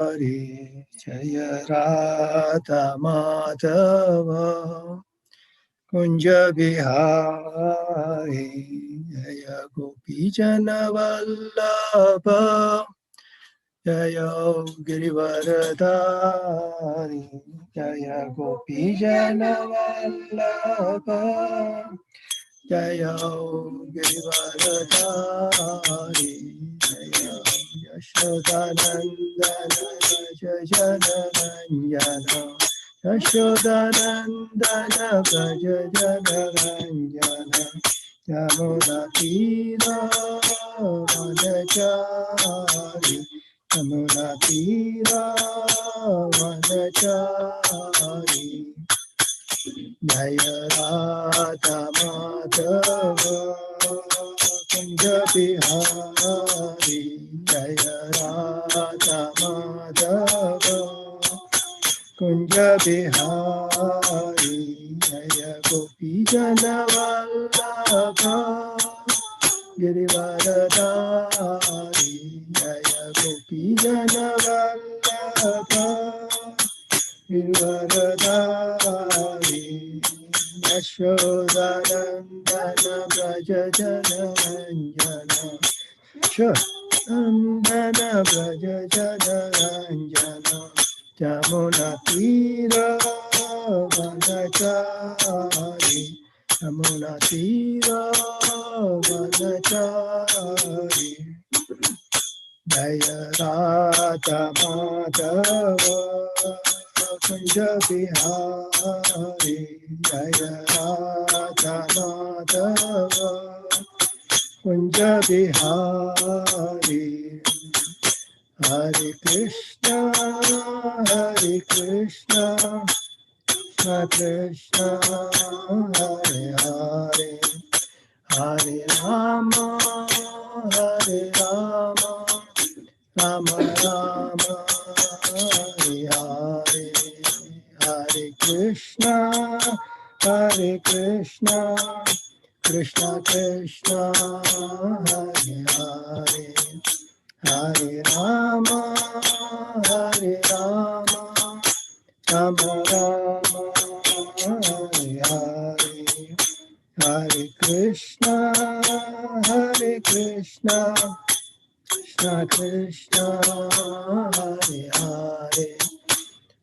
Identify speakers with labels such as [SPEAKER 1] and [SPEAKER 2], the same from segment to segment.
[SPEAKER 1] Hari Jaya Radha Madhava Kunja Bihari Jaya Gopi Jana Vallabha Jaya Girivaradari Jaya Gopi Jana Vallabha Jaya Girivaradari Jaya Yashodanandana Jaya Jananjana Yashodanandana Jaya Jananjana Yamunatira Vanachari Yamunatira Vanachari Jaya Radha Madhava Kunja Bihari Jaya Radha Madhava Kunja Bihari Jaya Gopi Jana Vallabha Girivaradari Jaya Gopi Jana Vallabha Girivaradari Yashodanandana Braja Jananjana Nandana Braja Jananjana Jamunatira Vanachari Jamunatira Vanachari Jaya Radha Madhava Kunja Bihari Jaya Radha Madhava Kunja Bihari Hare Krishna Hare Krishna Krishna Krishna Hare Hare Hare Rama Hare Rama Rama Rama Hare Hare Hare Krishna Krishna Krishna Hare Hare Hare Rama Rama Rama Hare Hare Hare Krishna Krishna Krishna Hare Hare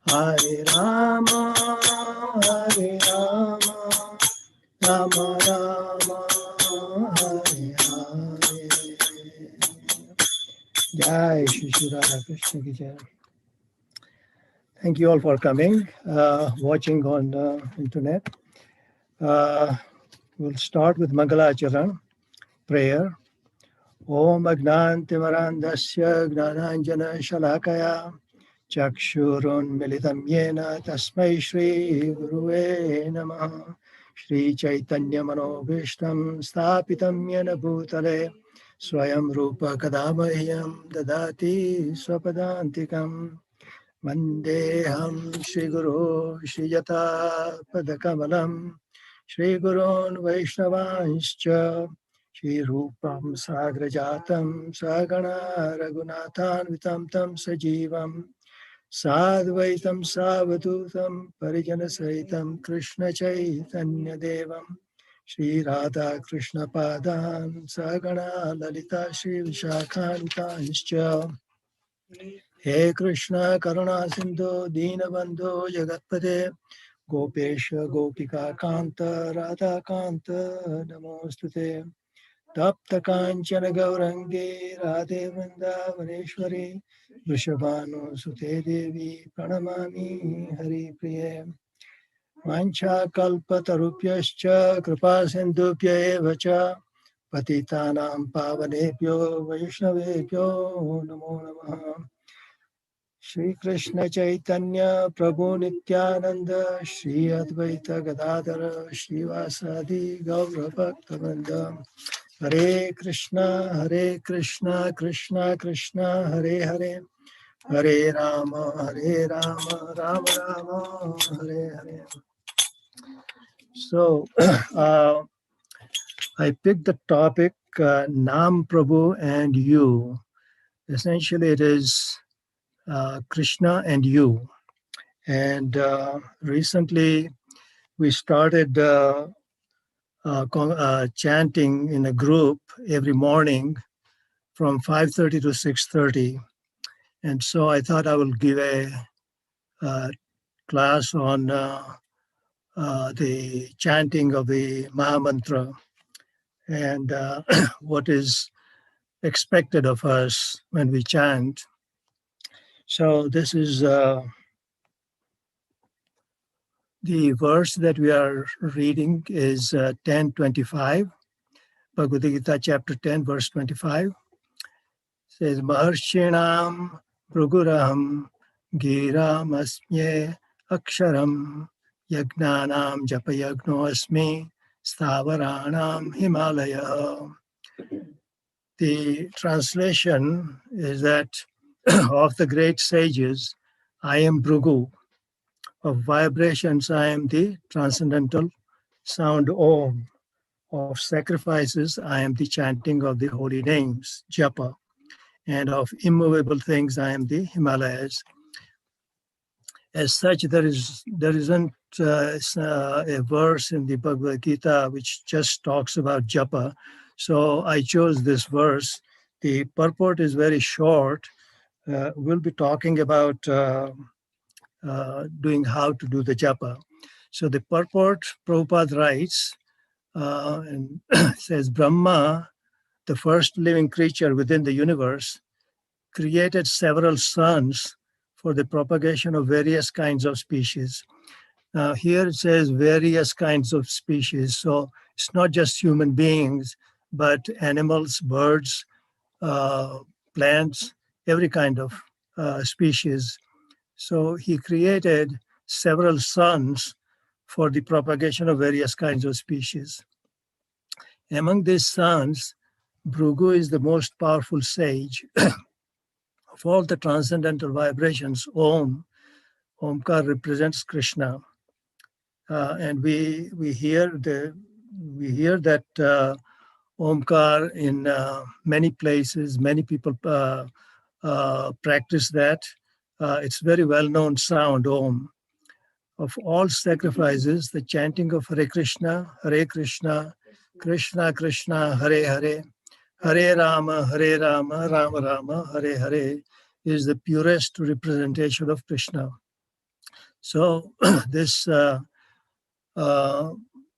[SPEAKER 1] Hare Rama Rama Rama Hare Hare Jai Shri Shri Radha Krishna Ki Jai. Thank you all for coming, watching on internet. We'll start with Mangalacharan prayer. Om Agnantimarandasya Gnananjana Shalakaya Chakshurun Militam Yena Tasmai Shri Guruve Namaha Shri Chaitanya Manobhishtam Stapitam Yena Bhutale Swayam Rupa Kadamahyam Dadati Swapadantikam Vandeham Shri Guru Shri Yata Padakamalam Shri Gurun Vaishnavanscha Shri Rupam Sagrajatam Sagana Raghunathan Tam Sajivam Sadvaitam Savadutam Parijana Saitam Krishna Chaitanya Devam Shri Radha Krishna Padan Sagana Lalita Shri Vishakhantanscha He Krishna Karuna Sindhu Dinabandhu Jagatpate Gopesha Gopika Kanta Radha Kanta Namostute Tapta Kanchana Gaurangi Radhe Vrindavaneshwari Vrishabhanu Sute Devi Pranamami Hari Priye Vancha Kalpatarupyascha Kripa Sindhupya Evacha Patitanam Pavanebhyo Vaishnavebhyo Namo Namaha Shri Krishna Chaitanya Prabhu Nityananda Shri Advaita Gadadhara Shri Vasadi Gaura Bhaktavranda Hare Krishna Krishna Krishna Hare Hare Hare Rama Rama Rama Hare Hare. So I picked the topic Nam Prabhu and you. Essentially it is Krishna and you. And recently we started chanting in a group every morning from 5:30 to 6:30. And so I thought I will give a class on the chanting of the Mahamantra and what is expected of us when we chant. So this is the verse that we are reading is 10:25, Bhagavad Gita chapter 10, verse 25. It says, Maharshinam Praguraham Giram Asmye Aksharam Yagnanam Japayagno Asmi Stavaranam Himalaya. The translation is that of the great sages, I am Bhrigu. Of vibrations, I am the transcendental sound Om. Of sacrifices, I am the chanting of the holy names, Japa. And of immovable things, I am the Himalayas. As such, there isn't a verse in the Bhagavad Gita which just talks about Japa. So I chose this verse. The purport is very short. We'll be talking about doing how to do the Japa. So the purport, Prabhupada writes, and says, Brahma, the first living creature within the universe, created several suns for the propagation of various kinds of species. Now, here it says various kinds of species. So it's not just human beings, but animals, birds, plants, every kind of species. So he created several suns for the propagation of various kinds of species. Among these suns, Bhrigu is the most powerful sage. Of all the transcendental vibrations, Omkar represents Krishna. And we hear that Omkar in many places. Many people practice that. It's very well-known sound, Om. Of all sacrifices, the chanting of Hare Krishna, Krishna Krishna, Hare Hare, Hare Rama, Rama Rama, Hare Hare is the purest representation of Krishna. So this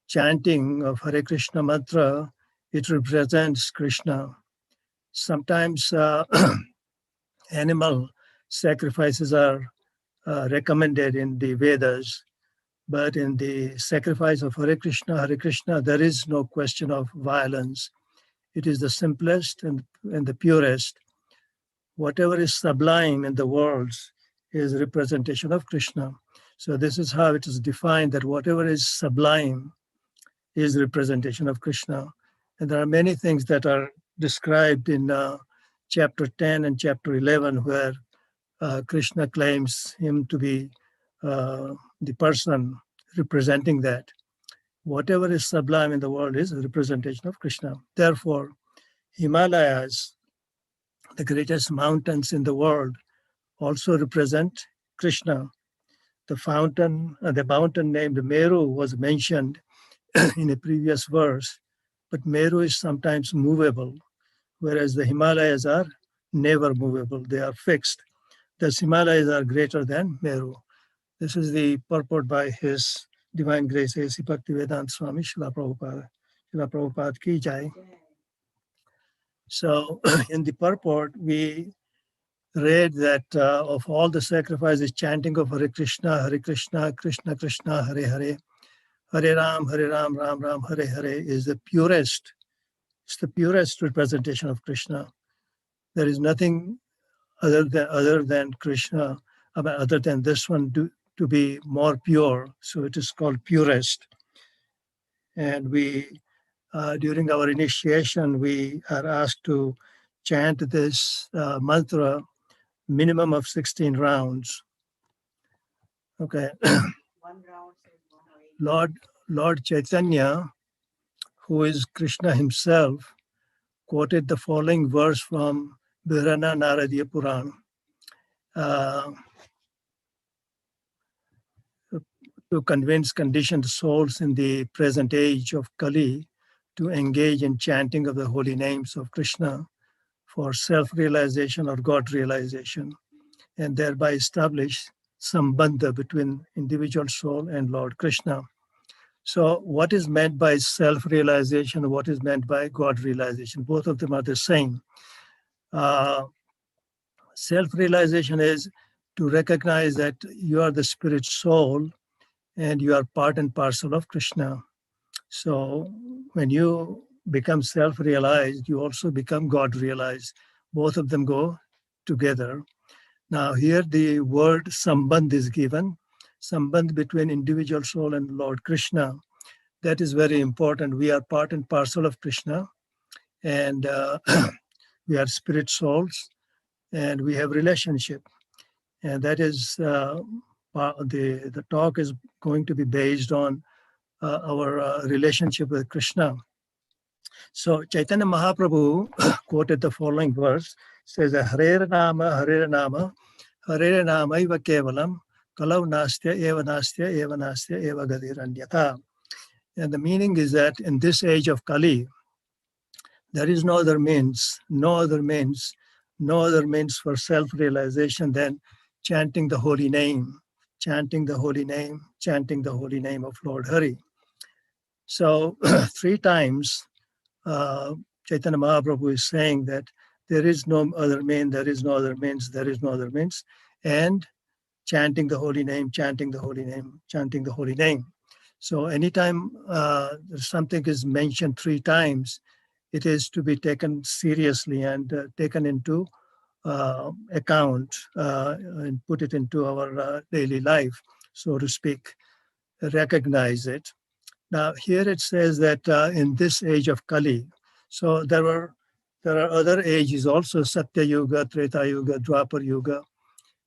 [SPEAKER 1] chanting of Hare Krishna mantra, it represents Krishna. Sometimes animal sacrifices are recommended in the Vedas, but in the sacrifice of Hare Krishna, there is no question of violence. It is the simplest and the purest. Whatever is sublime in the worlds is a representation of Krishna. So this is how it is defined, that whatever is sublime is a representation of Krishna. And there are many things that are described in chapter 10 and chapter 11, where Krishna claims him to be the person representing that. Whatever is sublime in the world is a representation of Krishna. Therefore, Himalayas, the greatest mountains in the world, also represent Krishna. The mountain named Meru was mentioned in a previous verse, but Meru is sometimes movable, whereas the Himalayas are never movable, they are fixed. The Himalayas are greater than Meru. This is the purport by His Divine Grace A.C. Bhaktivedanta Swami Srila Prabhupada. Srila Prabhupada ki jai. So in the purport, we read that of all the sacrifices, chanting of Hare Krishna, Krishna Krishna, Hare Hare, Hare Ram, Ram Ram, Hare Hare is the purest. It's the purest representation of Krishna. There is nothing other than Krishna, other than this one to be more pure. So it is called purest. And we, during our initiation, we are asked to chant this mantra minimum of 16 rounds. Okay. Lord Chaitanya, who is Krishna himself, quoted the following verse from Virana Naradiya Puran. uh, to convince conditioned souls in the present age of Kali to engage in chanting of the holy names of Krishna for self-realization or God realization, and thereby establish sambandha between individual soul and Lord Krishna. So what is meant by self-realization, what is meant by God realization? Both of them are the same. Uh, Self-realization is to recognize that you are the spirit soul and you are part and parcel of Krishna. So when you become self-realized, you also become God-realized. Both of them go together. Now here the word sambandh is given, sambandh between individual soul and Lord Krishna. That is very important. We are part and parcel of Krishna, and we are spirit souls, and we have relationship. And that is the talk is going to be based on our relationship with Krishna. So Chaitanya Mahaprabhu quoted the following verse, says, Hare Nama, Hare Nama Iva Kevalam, Kalau Nastya Eva Nastya Eva Nastya Eva Gadiranyata. And the meaning is that in this age of Kali, there is no other means, no other means for self-realization than chanting the holy name, chanting the holy name, chanting the holy name of Lord Hari. So three times uh, Chaitanya Mahaprabhu is saying that there is no other means, there is no other means, there is no other means, and chanting the holy name, chanting the holy name, chanting the holy name. So anytime something is mentioned three times, it is to be taken seriously and taken into account and put it into our daily life, so to speak, recognize it. Now, here it says that in this age of Kali, so there are other ages also, Satya Yuga, Treta Yuga, Dwapar Yuga,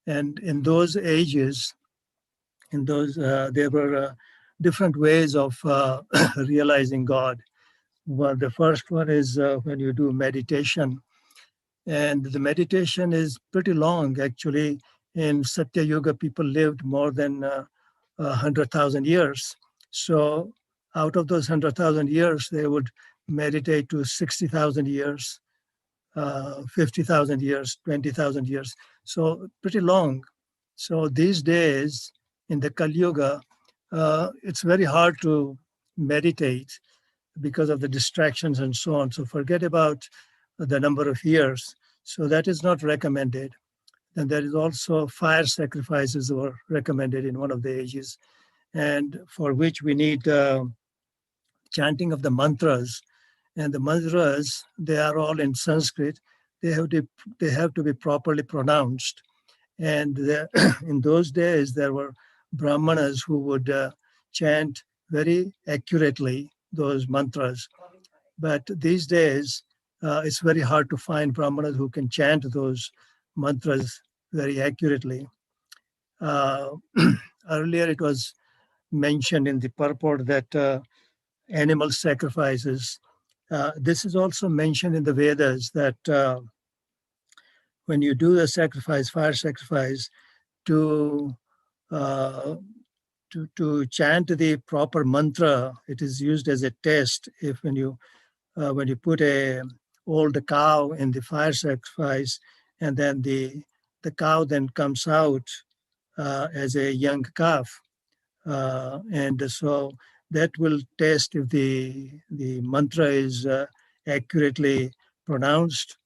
[SPEAKER 1] and in those ages, there were different ways of realizing God. Well, the first one is when you do meditation, and the meditation is pretty long. Actually, in Satya Yuga, people lived more than 100,000 years. So out of those 100,000 years, they would meditate to 60,000 years, 50,000 years, 20,000 years. So pretty long. So these days in the Kali Yuga, it's very hard to meditate because of the distractions and so on. So forget about the number of years. So that is not recommended. And there is also fire sacrifices were recommended in one of the ages, and for which we need chanting of the mantras. And the mantras, they are all in Sanskrit. They have to be properly pronounced. And in those days, there were brahmanas who would chant very accurately those mantras. But these days, it's very hard to find brahmanas who can chant those mantras very accurately. Earlier, it was mentioned in the purport that animal sacrifices. This is also mentioned in the Vedas that when you do the sacrifice, fire sacrifice, to uh, to chant the proper mantra, it is used as a test. If when you put a old cow in the fire sacrifice, and then the cow then comes out as a young calf, and so that will test if the mantra is accurately pronounced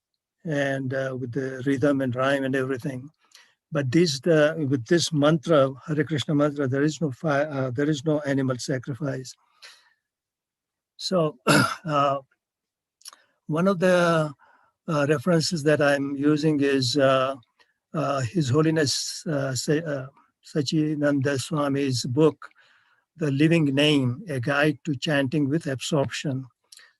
[SPEAKER 1] and with the rhythm and rhyme and everything. But with this mantra, Hare Krishna mantra, there is no fire, there is no animal sacrifice. So one of the references that I'm using is His Holiness Sachinanda Swami's book, The Living Name, A Guide to Chanting with Absorption.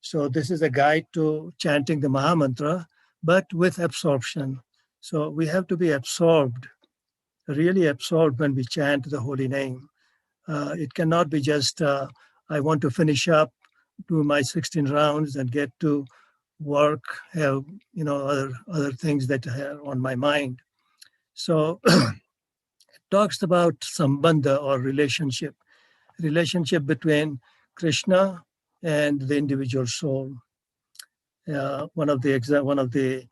[SPEAKER 1] So this is a guide to chanting the Mahamantra, but with absorption. So we have to be absorbed, really absorbed when we chant the holy name. It cannot be just, I want to finish up, do my 16 rounds and get to work, have other things that are on my mind. So it talks about sambandha or relationship between Krishna and the individual soul. One of the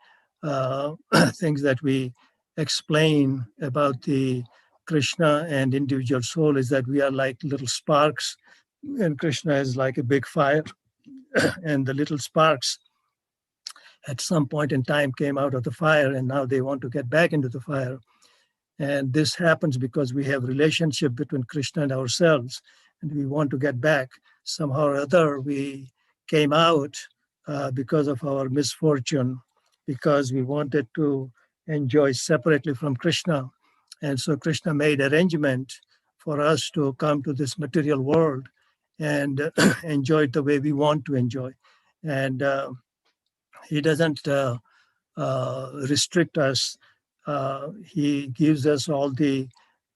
[SPEAKER 1] things that we explain about the Krishna and individual soul is that we are like little sparks, and Krishna is like a big fire, and the little sparks at some point in time came out of the fire, and now they want to get back into the fire. And this happens because we have relationship between Krishna and ourselves, and we want to get back. Somehow or other, we came out because of our misfortune, because we wanted to enjoy separately from Krishna. And so Krishna made arrangement for us to come to this material world and enjoy it the way we want to enjoy. And he doesn't restrict us. He gives us all the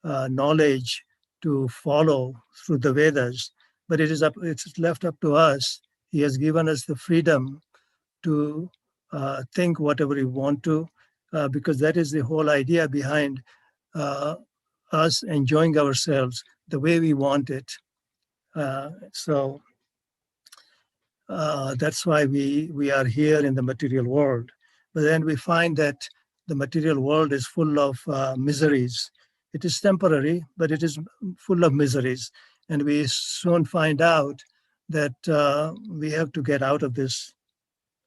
[SPEAKER 1] knowledge to follow through the Vedas, but it's left up to us. He has given us the freedom to think whatever we want to, because that is the whole idea behind uh, us enjoying ourselves the way we want it. So that's why we are here in the material world. But then we find that the material world is full of miseries. It is temporary, but it is full of miseries. And we soon find out that we have to get out of this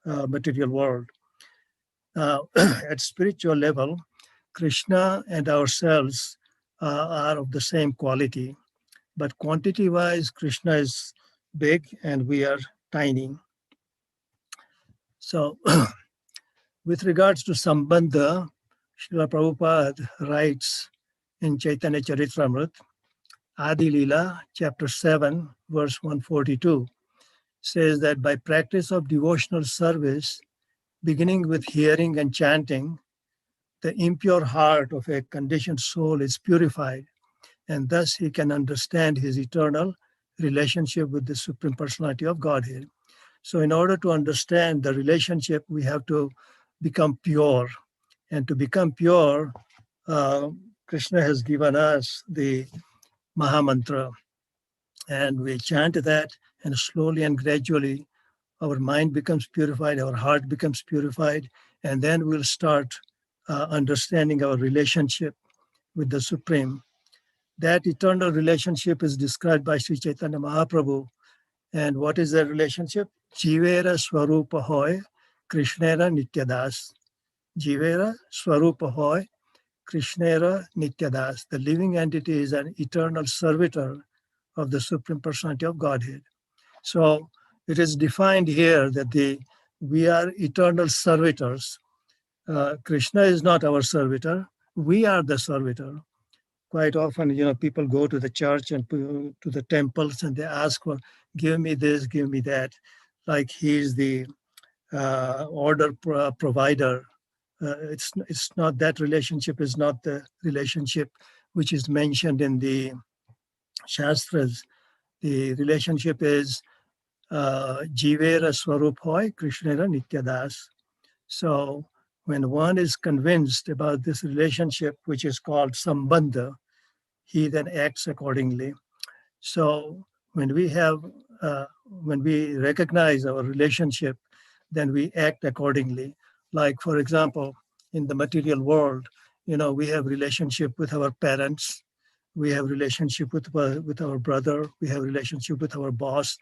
[SPEAKER 1] material world. At spiritual level, Krishna and ourselves are of the same quality. But quantity wise, Krishna is big and we are tiny. So, with regards to Sambandha, Srila Prabhupada writes in Chaitanya Charitamrita, Adi Lila, chapter 7, verse 142, says that by practice of devotional service, beginning with hearing and chanting, the impure heart of a conditioned soul is purified, and thus he can understand his eternal relationship with the Supreme Personality of Godhead. So, in order to understand the relationship, we have to become pure. And to become pure, Krishna has given us the Mahamantra. And we chant that, and slowly and gradually, our mind becomes purified, our heart becomes purified, and then we'll start understanding our relationship with the Supreme. That eternal relationship is described by Sri Chaitanya Mahaprabhu. And what is that relationship? Jivera Swarupa Hoy, Krishnera Nityadas. Jivera Swarupa Hoy, Krishnera Nityadas. The living entity is an eternal servitor of the Supreme Personality of Godhead. So it is defined here that we are eternal servitors. Krishna is not our servitor. We are the servitor. Quite often, people go to the church and to the temples and they ask for, give me this, give me that. Like he's the order provider. It's not, that relationship is not the relationship which is mentioned in the Shastras. The relationship is Jivera Swarup Hoy, Krishnera Nityadas. So when one is convinced about this relationship, which is called Sambandha, he then acts accordingly. So when we recognize our relationship, then we act accordingly. Like, for example, in the material world, we have relationship with our parents, we have relationship with our brother, we have relationship with our boss.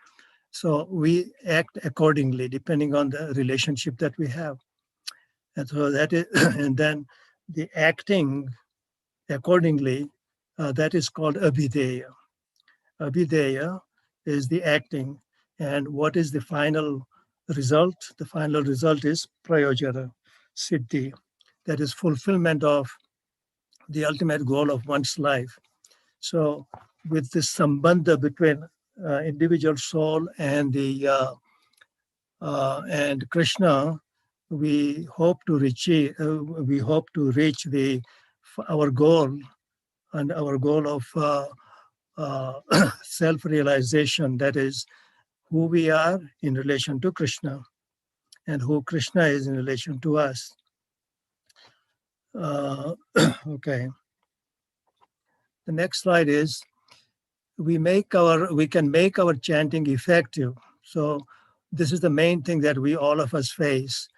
[SPEAKER 1] So we act accordingly depending on the relationship that we have. And so that is, and then the acting accordingly, that is called abhideya. Abhideya is the acting. And what is the final result? The final result is prayojana, siddhi, that is fulfillment of the ultimate goal of one's life. So with this sambandha between individual soul and and Krishna, we hope to reach our goal, and our goal of self-realization, that is who we are in relation to Krishna and who Krishna is in relation to us. Okay. The next slide is we can make our chanting effective. So this is the main thing that all of us face.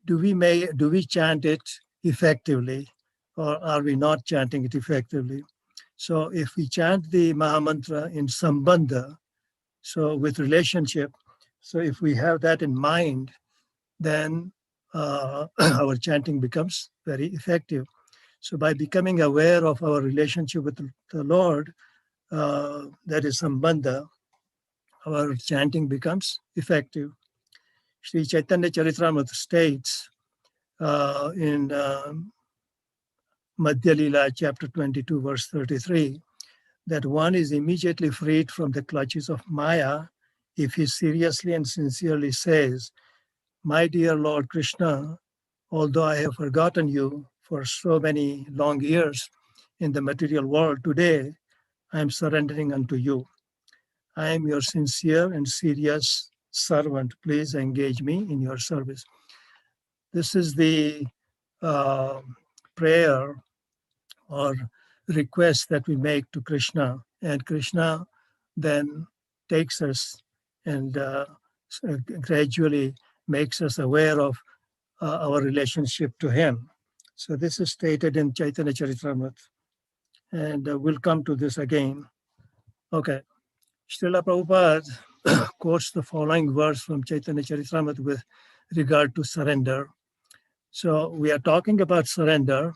[SPEAKER 1] Do we chant it effectively, or are we not chanting it effectively? So if we chant the Mahamantra in Sambandha, so with relationship, so if we have that in mind, then our chanting becomes very effective. So by becoming aware of our relationship with the Lord, that is Sambandha, our chanting becomes effective. Sri Chaitanya Charitamrita states in Madhya Lila, chapter 22, verse 33, that one is immediately freed from the clutches of Maya if he seriously and sincerely says, "My dear Lord Krishna, although I have forgotten you for so many long years in the material world, today I am surrendering unto you. I am your sincere and serious servant. Please engage me in your service." This is the uh, prayer or request that we make to Krishna, and Krishna then takes us and gradually makes us aware of our relationship to Him. So this is stated in Chaitanya Charitamrita, and we'll come to this again. Okay. Srila Prabhupada quotes the following verse from Chaitanya Charitamrita with regard to surrender. So we are talking about surrender,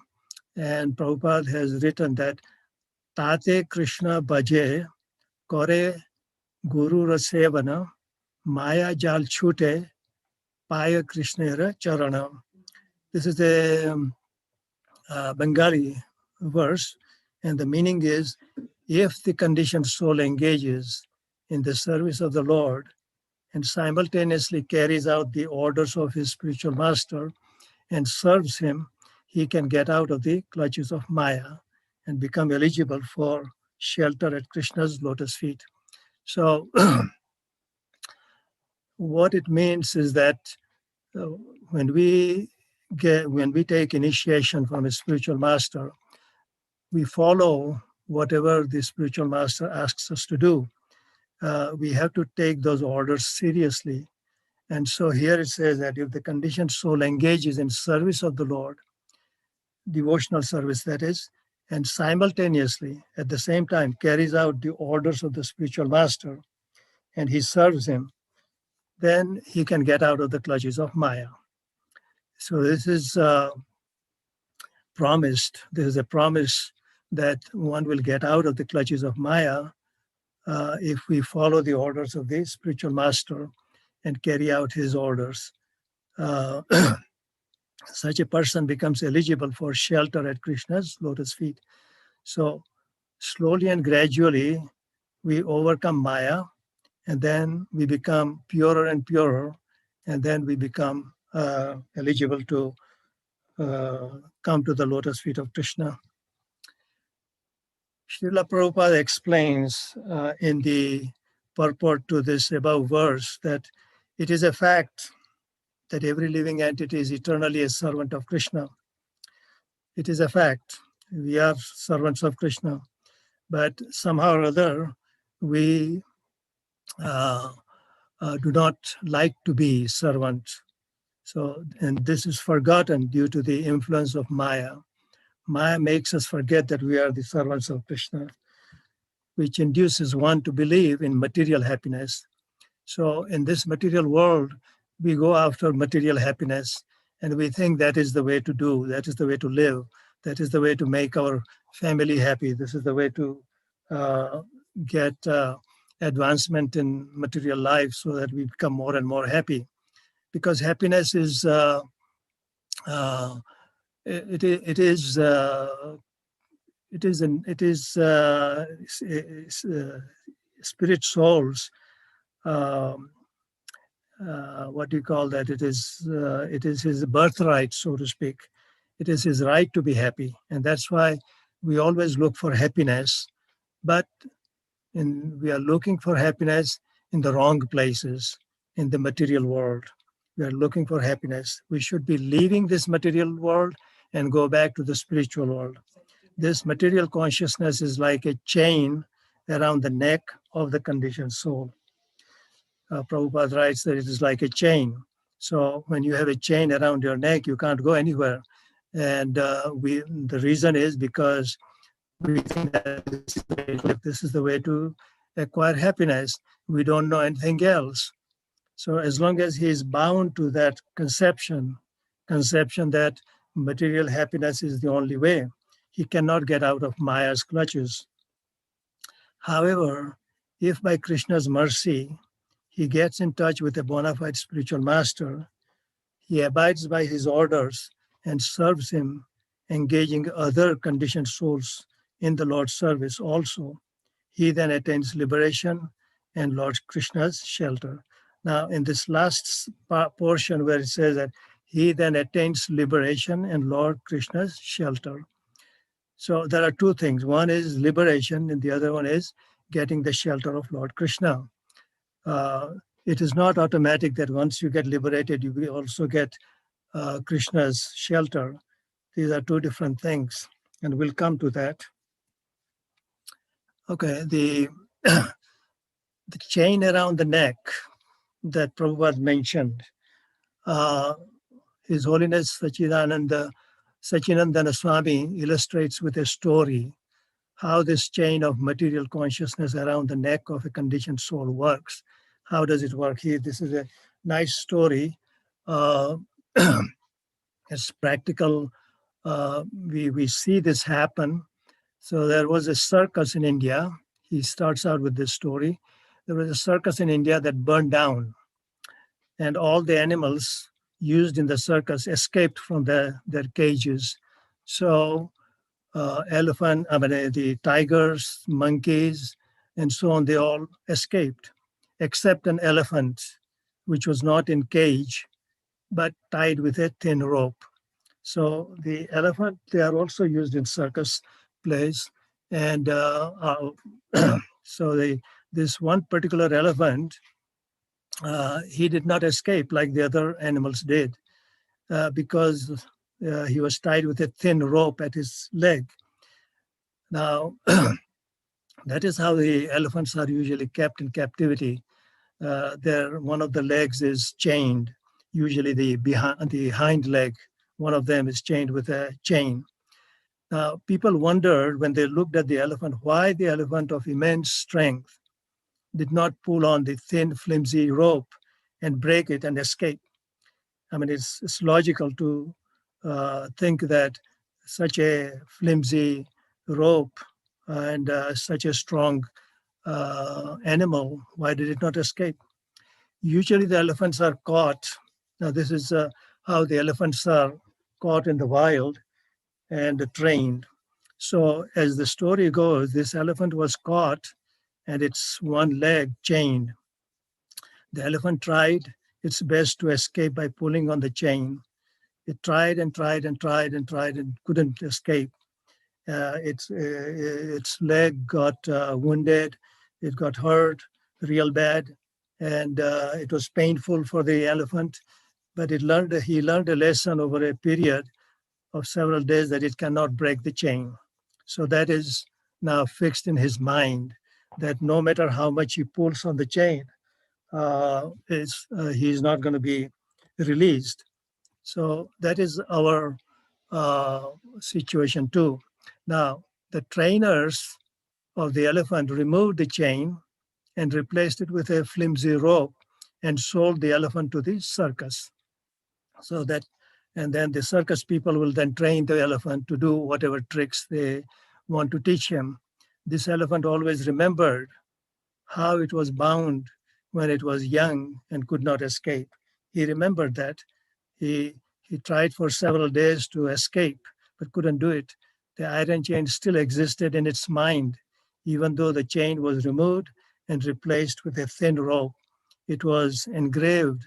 [SPEAKER 1] and Prabhupada has written that Tate Krishna Bhaje Kore Guru Rasevana Maya Jal Chute Paya Krishnera Charana. This is a Bengali verse, and the meaning is, if the conditioned soul engages in the service of the Lord and simultaneously carries out the orders of his spiritual master and serves him, he can get out of the clutches of Maya and become eligible for shelter at Krishna's lotus feet. So, what it means is that uh, when we take initiation from a spiritual master, we follow whatever the spiritual master asks us to do. We have to take those orders seriously. And so here it says that if the conditioned soul engages in service of the Lord, devotional service that is, and simultaneously at the same time carries out the orders of the spiritual master and he serves him, then he can get out of the clutches of Maya. So this is promised. There is a promise that one will get out of the clutches of Maya if we follow the orders of the spiritual master and carry out his orders. Uh, Such a person becomes eligible for shelter at Krishna's lotus feet. So slowly and gradually, we overcome Maya, and then we become purer and purer, and then we become eligible to come to the lotus feet of Krishna. Srila Prabhupada explains in the purport to this above verse that it is a fact that every living entity is eternally a servant of Krishna. It is a fact. We are servants of Krishna, but somehow or other, we do not like to be servants. So, and this is forgotten due to the influence of Maya. Maya makes us forget that we are the servants of Krishna, which induces one to believe in material happiness. So in this material world, we go after material happiness and we think that is the way to do, that is the way to live, that is the way to make our family happy, this is the way to get advancement in material life so that we become more and more happy. Because happiness is, uh, it is, spirit souls, um, what do you call that? It is his birthright, so to speak. It is his right to be happy, and that's why we always look for happiness. But we are looking for happiness in the wrong places in the material world. We are looking for happiness. We should be leaving this material world and go back to the spiritual world. This material consciousness is like a chain around the neck of the conditioned soul. Prabhupada writes that it is like a chain. So when you have a chain around your neck, you can't go anywhere. And the reason is because we think that this is the way to acquire happiness. We don't know anything else. So as long as he is bound to that conception that material happiness is the only way, he cannot get out of Maya's clutches. However, if by Krishna's mercy, he gets in touch with a bona fide spiritual master, he abides by his orders and serves him, engaging other conditioned souls in the Lord's service also. He then attains liberation and Lord Krishna's shelter. Now, in this last portion where it says that he then attains liberation and Lord Krishna's shelter. So there are two things. One is liberation, and the other one is getting the shelter of Lord Krishna. It is not automatic that once you get liberated, you will also get Krishna's shelter. These are two different things, and we'll come to that. Okay, the chain around the neck that Prabhupada mentioned, His Holiness Sachinandana Swami illustrates with a story how this chain of material consciousness around the neck of a conditioned soul works. How does it work? This is a nice story. It's practical. We see this happen. So there was a circus in India. He starts out with this story. There was a circus in India that burned down, and all the animals used in the circus escaped from their cages. So the tigers, monkeys, and so on, they all escaped, except an elephant, which was not in cage, but tied with a thin rope. So the elephant, they are also used in circus plays. And so this one particular elephant, he did not escape like the other animals did because he was tied with a thin rope at his leg. Now, that is how the elephants are usually kept in captivity. One of the legs is chained, usually the hind leg, one of them is chained with a chain. Now, people wondered when they looked at the elephant, why the elephant of immense strength did not pull on the thin, flimsy rope and break it and escape. I mean, it's logical to think that such a flimsy rope and such a strong animal, why did it not escape? Usually the elephants are caught. Now, this is how the elephants are caught in the wild and trained. So as the story goes, this elephant was caught and its one leg chained. The elephant tried its best to escape by pulling on the chain. It tried and tried and tried and tried and couldn't escape. Its leg got wounded, it got hurt real bad, and it was painful for the elephant. But he learned a lesson over a period of several days that it cannot break the chain. So that is now fixed in his mind, that no matter how much he pulls on the chain, he's not going to be released. So that is our situation too. Now, the trainers of the elephant removed the chain and replaced it with a flimsy rope and sold the elephant to the circus. And then the circus people will then train the elephant to do whatever tricks they want to teach him. This elephant always remembered how it was bound when it was young and could not escape. He remembered that. He tried for several days to escape, but couldn't do it. The iron chain still existed in its mind, even though the chain was removed and replaced with a thin rope. It was ingrained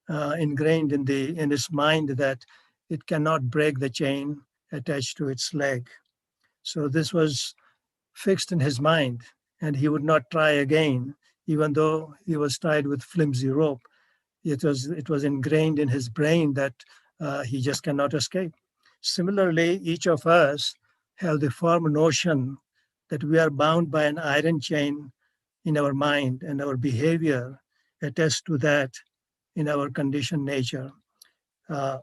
[SPEAKER 1] in its mind that it cannot break the chain attached to its leg. So this was fixed in his mind, and he would not try again, even though he was tied with flimsy rope. It was ingrained in his brain that he just cannot escape. Similarly, each of us have the firm notion that we are bound by an iron chain in our mind, and our behavior attests to that in our conditioned nature. Uh,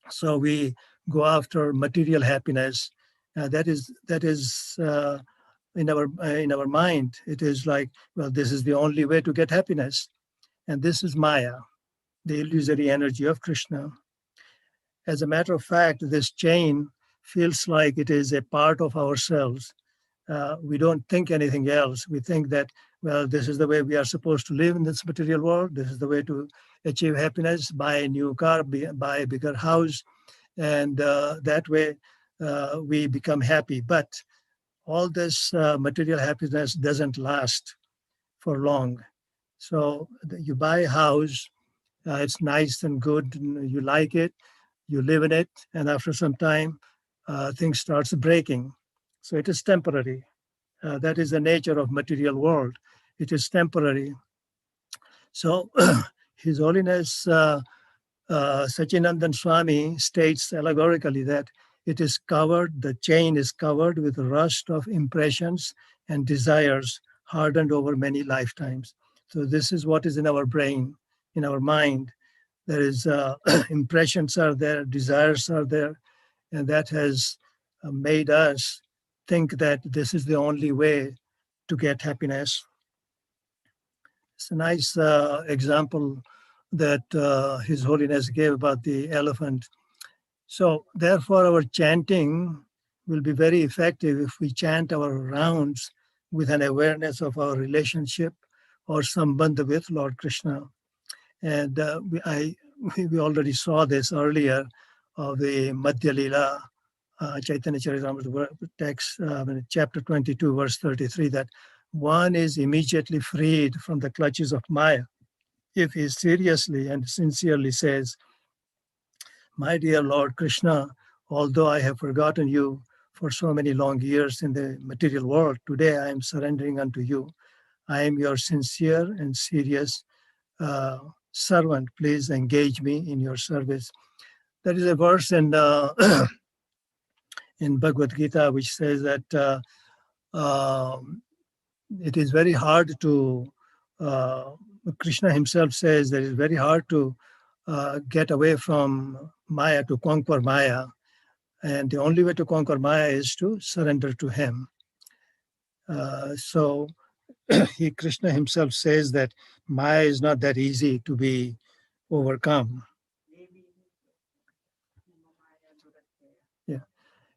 [SPEAKER 1] so we go after material happiness. That is in our mind. It is like, well, this is the only way to get happiness, and this is Maya, the illusory energy of Krishna. As a matter of fact, this chain feels like it is a part of ourselves. We don't think anything else. We think that, well, this is the way we are supposed to live in this material world. This is the way to achieve happiness, buy a new car, buy a bigger house, and that way we become happy. But all this material happiness doesn't last for long. So you buy a house, it's nice and good, and you like it, you live in it, and after some time, things starts breaking. So it is temporary. That is the nature of material world. It is temporary. So His Holiness Sachinandan Swami states allegorically that it is covered, the chain is covered with rust of impressions and desires hardened over many lifetimes. So this is what is in our brain, in our mind. There is impressions are there, desires are there, and that has made us think that this is the only way to get happiness. It's a nice example that His Holiness gave about the elephant. So therefore, our chanting will be very effective if we chant our rounds with an awareness of our relationship or sambandha with Lord Krishna. And we already saw this earlier of the Madhya Lila, Chaitanya Charitamrita text, chapter 22, verse 33, that one is immediately freed from the clutches of Maya if he seriously and sincerely says, my dear Lord Krishna, although I have forgotten you for so many long years in the material world, today I am surrendering unto you. I am your sincere and serious servant. Please engage me in your service. There is a verse in in Bhagavad Gita which says that it is very hard to, Krishna himself says that it is very hard to get away from Maya, to conquer Maya. And the only way to conquer Maya is to surrender to him. So Krishna himself says that Maya is not that easy to be overcome. Yeah.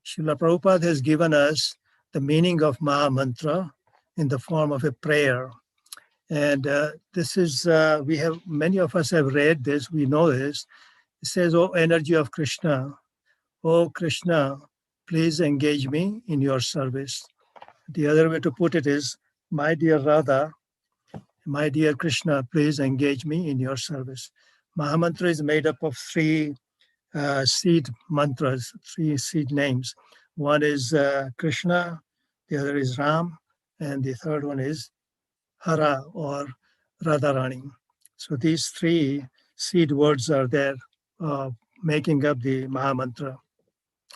[SPEAKER 1] Srila Prabhupada has given us the meaning of Maha Mantra in the form of a prayer. And this is, many of us have read this, we know this. It says, "O energy of Krishna, O Krishna, please engage me in your service." The other way to put it is, my dear Radha, my dear Krishna, please engage me in your service. Mahamantra is made up of three seed mantras, three seed names. One is Krishna, the other is Ram, and the third one is Hara or Radharani. So these three seed words are there making up the Mahamantra.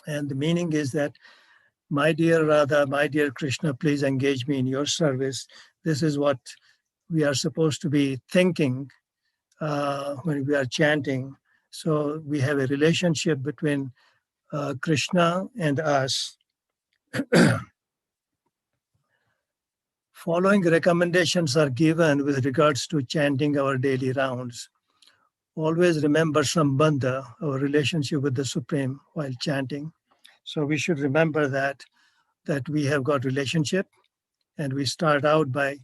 [SPEAKER 1] And the meaning is that, my dear Radha, my dear Krishna, please engage me in your service. This is what we are supposed to be thinking when we are chanting. So we have a relationship between Krishna and us. Following recommendations are given with regards to chanting our daily rounds. Always remember Sambandha, our relationship with the Supreme, while chanting. So we should remember that we have got relationship, and we start out by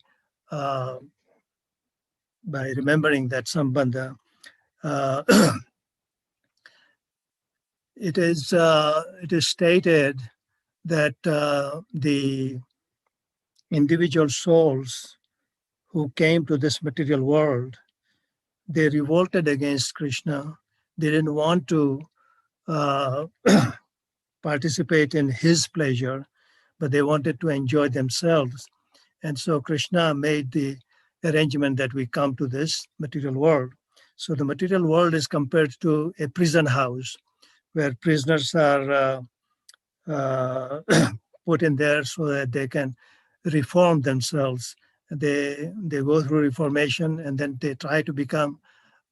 [SPEAKER 1] remembering that Sambandha. It is stated that the individual souls who came to this material world, they revolted against Krishna. They didn't want to participate in his pleasure, but they wanted to enjoy themselves. And so Krishna made the arrangement that we come to this material world. So the material world is compared to a prison house where prisoners are put in there so that they can reform themselves. They go through reformation and then they try to become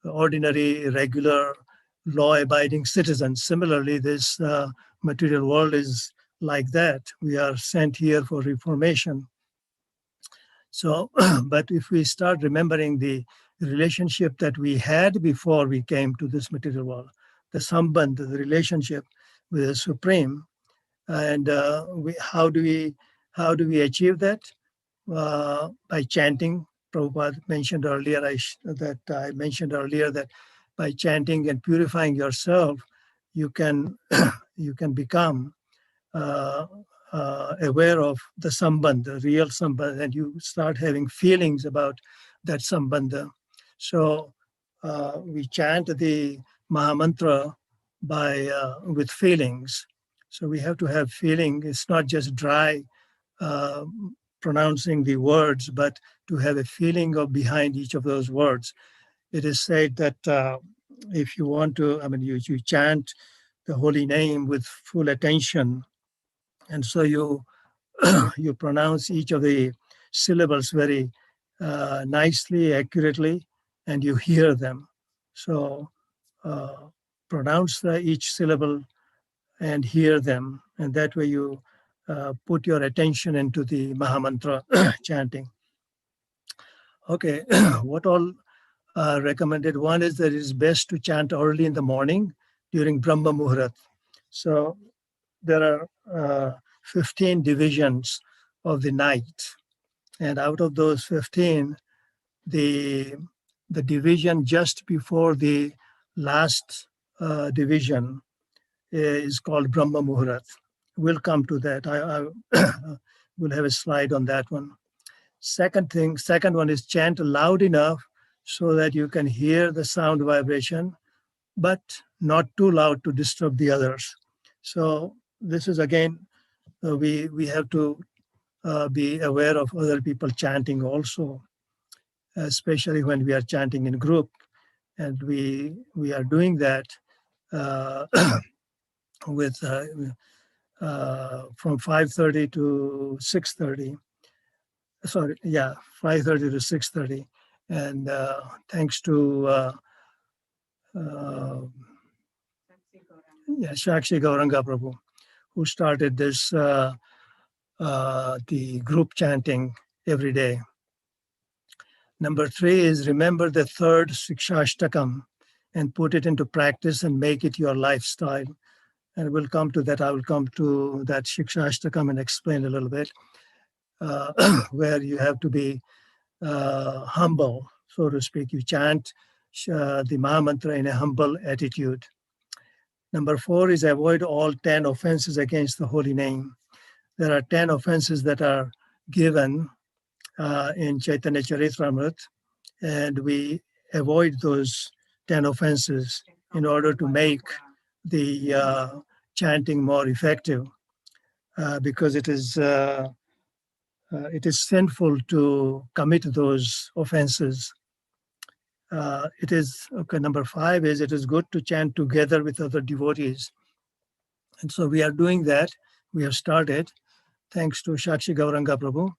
[SPEAKER 1] ordinary, regular, law-abiding citizens. Similarly, this material world is like that. We are sent here for reformation. So, but if we start remembering the relationship that we had before we came to this material world, the sambandh, the relationship with the Supreme, and how do we achieve that? By chanting. Prabhupada mentioned earlier I mentioned earlier that by chanting and purifying yourself, you can you can become uh, aware of the sambandh, the real sambandh, and you start having feelings about that sambandha. So we chant the Mahamantra with feelings. So we have to have feeling. It's not just dry uh, pronouncing the words, but to have a feeling of behind each of those words. It is said that if you want to, you chant the holy name with full attention, and so you you pronounce each of the syllables very nicely, accurately, and you hear them. So uh, pronounce each syllable and hear them, and that way you put your attention into the Mahamantra chanting. Okay, what all recommended? One is that it is best to chant early in the morning during Brahma Murat. So there are 15 divisions of the night, and out of those 15, the the division just before the last division is called Brahma Muhurat. We'll come to that. I will have a slide on that one. Second one is chant loud enough so that you can hear the sound vibration, but not too loud to disturb the others. So this is again, we have to be aware of other people chanting also, especially when we are chanting in group, and we are doing that uh, with from 5:30 to 6:30. Sorry, yeah, 5:30 to 6:30, and thanks to uh, yeah, Shakshi Gauranga Prabhu, who started this the group chanting every day. Number 3 is remember the third Sikshashtakam and put it into practice and make it your lifestyle. And we'll come to that. I will come to that Sikshashtakam and explain a little bit, where you have to be humble, so to speak. You chant the Mahamantra in a humble attitude. Number 4 is avoid all 10 offenses against the holy name. There are 10 offenses that are given in Chaitanya Charitamrita, and we avoid those 10 offenses in order to make the chanting more effective, because it is sinful to commit those offenses. It is okay. Number 5 is it is good to chant together with other devotees, and so we are doing that. We have started, thanks to Shakshi Gauranga Prabhu.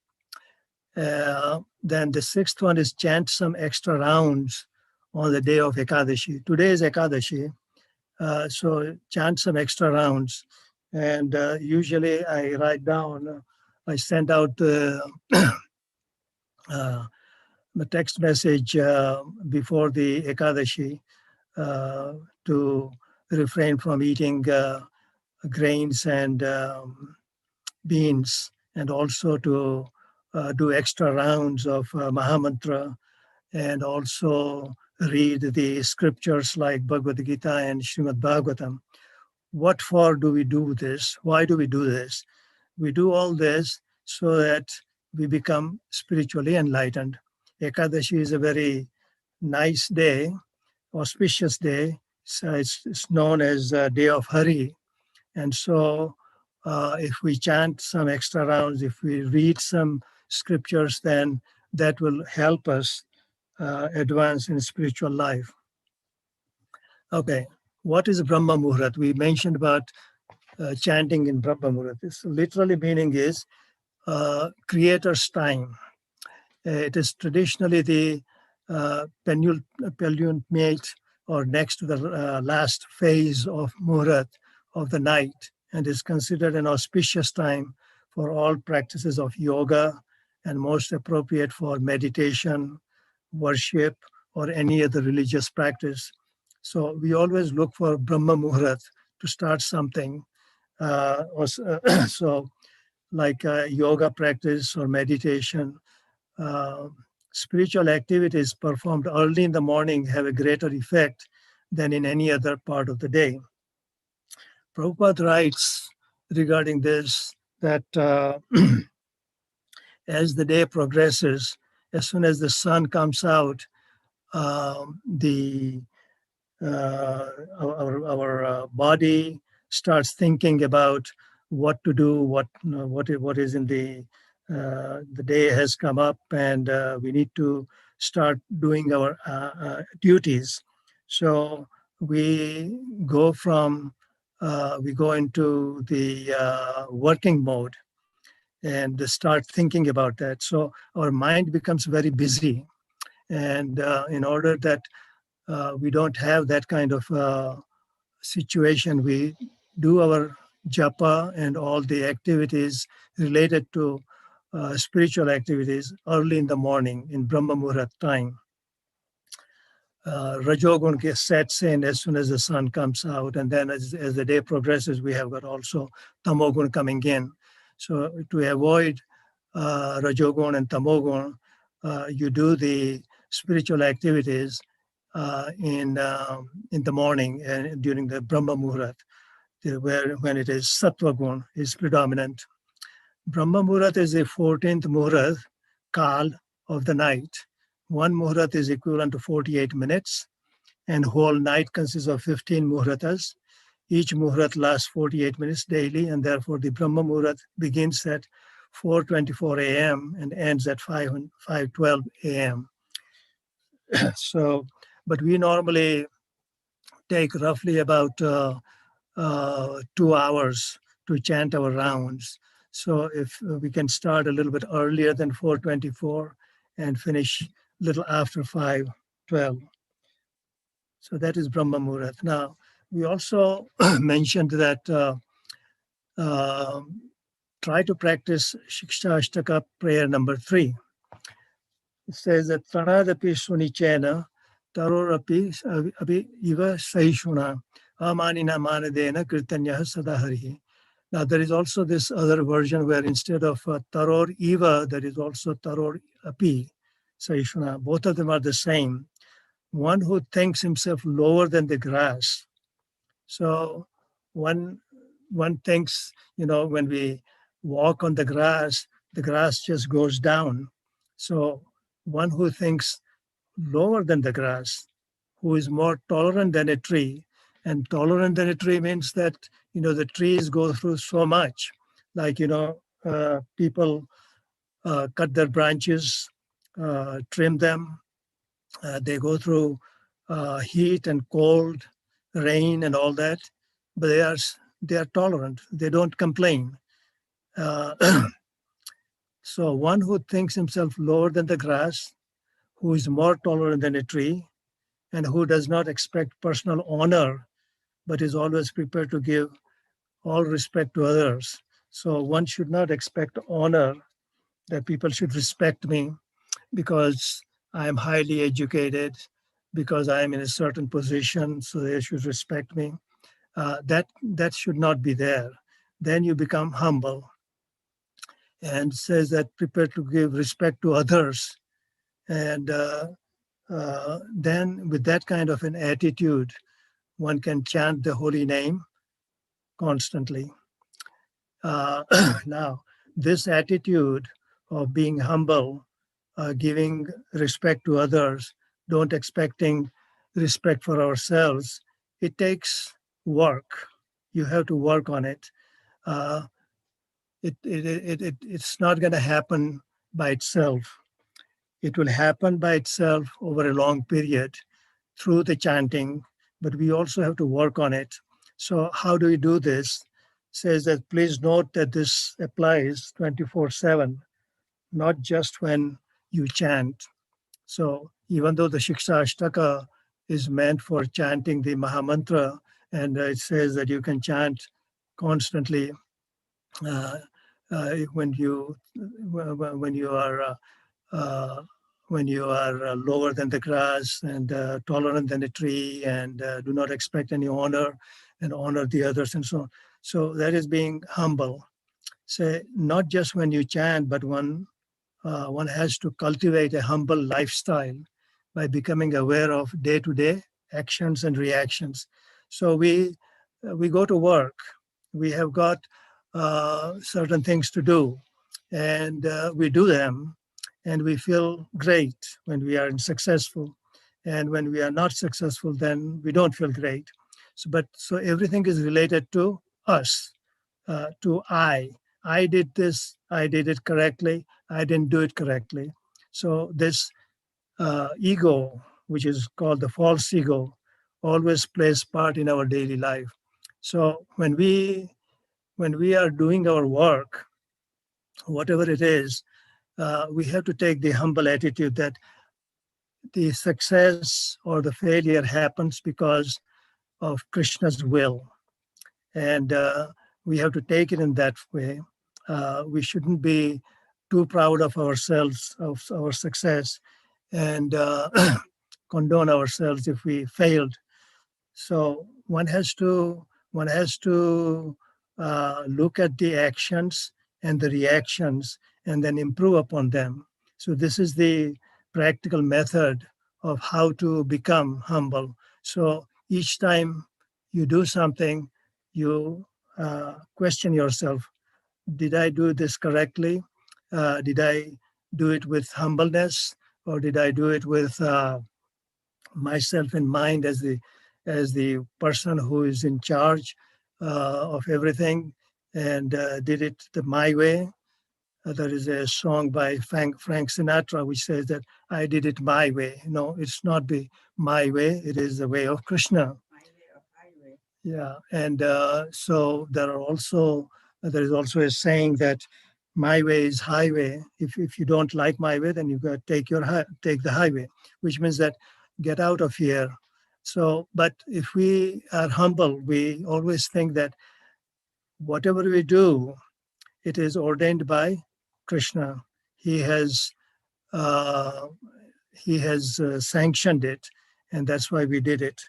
[SPEAKER 1] Then the 6th one is chant some extra rounds on the day of Ekadashi. Today is Ekadashi, so chant some extra rounds. And usually I write down, I send out uh, the text message before the Ekadashi to refrain from eating grains and beans, and also to do extra rounds of Mahamantra, and also read the scriptures like Bhagavad Gita and Srimad Bhagavatam. What for do we do this? Why do we do this? We do all this so that we become spiritually enlightened. Ekadashi is a very nice day, auspicious day. So it's known as Day of Hari. And so if we chant some extra rounds, if we read some scriptures, then that will help us advance in spiritual life. Okay, What is Brahma Murat? We mentioned about chanting in Brahma Murat. Its literally meaning is creator's time. It is traditionally the penultimate or next to the last phase of Murat of the night, and is considered an auspicious time for all practices of yoga and most appropriate for meditation, worship, or any other religious practice. So we always look for Brahma Muhurat to start something. So like yoga practice or meditation, uh, spiritual activities performed early in the morning have a greater effect than in any other part of the day. Prabhupada writes regarding this that as the day progresses, as soon as the sun comes out, the our body starts thinking about what to do, what is in the day has come up, and we need to start doing our duties. So we we go into the working mode and start thinking about that. So our mind becomes very busy, and in order that we don't have that kind of situation. We do our japa and all the activities related to spiritual activities early in the morning in Brahma Muhurat time. Rajogun sets in as soon as the sun comes out, and then as the day progresses, we have got also Tamogun coming in. So to avoid Rajogun and Tamogun, you do the spiritual activities in the morning and during the Brahma Muhurat, where when it is Sattva Gun is predominant. Brahma Muhurat is the 14th Muhurat, Kal of the night. One Muhurat is equivalent to 48 minutes, and whole night consists of 15 Muhuratas. Each Muhurat lasts 48 minutes daily, and therefore the Brahma Muhurat begins at 4:24 a.m. and ends at 5:12 a.m. So, but we normally take roughly about 2 hours to chant our rounds. So if we can start a little bit earlier than 4:24 and finish a little after 5:12. So that is Brahma Muhurat. Now, we also mentioned that uh, try to practice Shiksha Ashtaka prayer number 3. It says that Pranadapi Sunichena Tarorapi Abhi Iva Saishuna Amanina Manadena Kirtanya Sadaharihi. Now, there is also this other version where instead of Taror Eva, there is also Taror Api Saishuna. Both of them are the same. One who thinks himself lower than the grass. So one thinks, when we walk on the grass just goes down. So one who thinks lower than the grass, who is more tolerant than a tree. And tolerant than a tree means that, the trees go through so much. Like, people cut their branches, trim them. They go through heat and cold, rain and all that. But they are tolerant. They don't complain. Uh, so one who thinks himself lower than the grass, who is more tolerant than a tree, and who does not expect personal honor, but is always prepared to give all respect to others. So one should not expect honor, that people should respect me because I am highly educated, because I am in a certain position, so they should respect me. That should not be there. Then you become humble, and says that prepared to give respect to others. And then with that kind of an attitude, one can chant the holy name constantly. Now, this attitude of being humble, giving respect to others, don't expecting respect for ourselves, it takes work. You have to work on it. Uh, it's not going to happen by itself. It will happen by itself over a long period through the chanting, but we also have to work on it. So how do we do this? Says that please note that this applies 24/7, not just when you chant. So even though the Shiksha Ashtaka is meant for chanting the Mahamantra, and it says that you can chant constantly uh, when you are when you are lower than the grass and tolerant than a tree, and do not expect any honor, and honor the others, and so on. So that is being humble. Say not just when you chant, but one has to cultivate a humble lifestyle by becoming aware of day-to-day actions and reactions. So we go to work. We have got certain things to do, and we do them, and we feel great when we are successful. And when we are not successful, then we don't feel great. So everything is related to us, to I. I did this, I did it correctly, I didn't do it correctly. So this ego, which is called the false ego, always plays part in our daily life. So when we are doing our work, whatever it is, we have to take the humble attitude that the success or the failure happens because of Krishna's will. And we have to take it in that way. We shouldn't be too proud of ourselves, of our success, and condone ourselves if we failed. So one has to look at the actions and the reactions and then improve upon them. So this is the practical method of how to become humble. So each time you do something, you question yourself: did I do this correctly? Did I do it with humbleness, or did I do it with myself in mind as the person who is in charge of everything, and did it my way? There is a song by Frank Sinatra which says that I did it my way. No, it's not the my way. It is the way of Krishna. Yeah, and so there is also a saying that my way is highway. If you don't like my way, then you got to take the highway, which means that get out of here. So, but if we are humble, we always think that whatever we do, it is ordained by Krishna. He has uh, sanctioned it, and that's why we did it.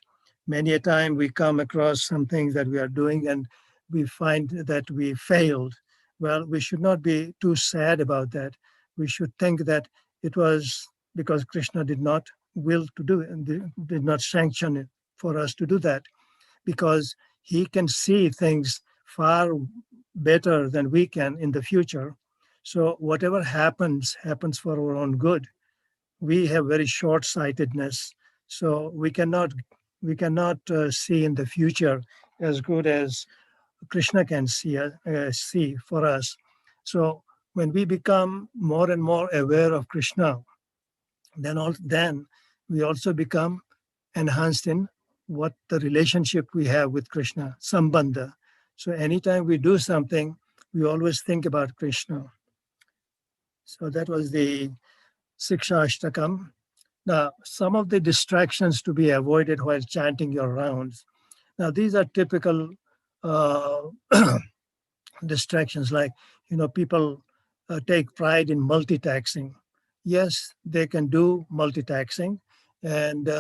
[SPEAKER 1] Many a time we come across something that we are doing and we find that we failed. Well, we should not be too sad about that. We should think that it was because Krishna did not will to do it and did not sanction it for us to do that, because he can see things far better than we can in the future. So whatever happens for our own good. We have very short-sightedness, so we cannot see in the future as good as Krishna can see for us. So when we become more and more aware of Krishna, then we also become enhanced in what the relationship we have with Krishna, sambandha. So anytime we do something, we always think about Krishna. So that was the Siksha Ashtakam. Now, some of the distractions to be avoided while chanting your rounds. Now, these are typical uh, distractions, like, people take pride in multitasking. Yes, they can do multitasking, and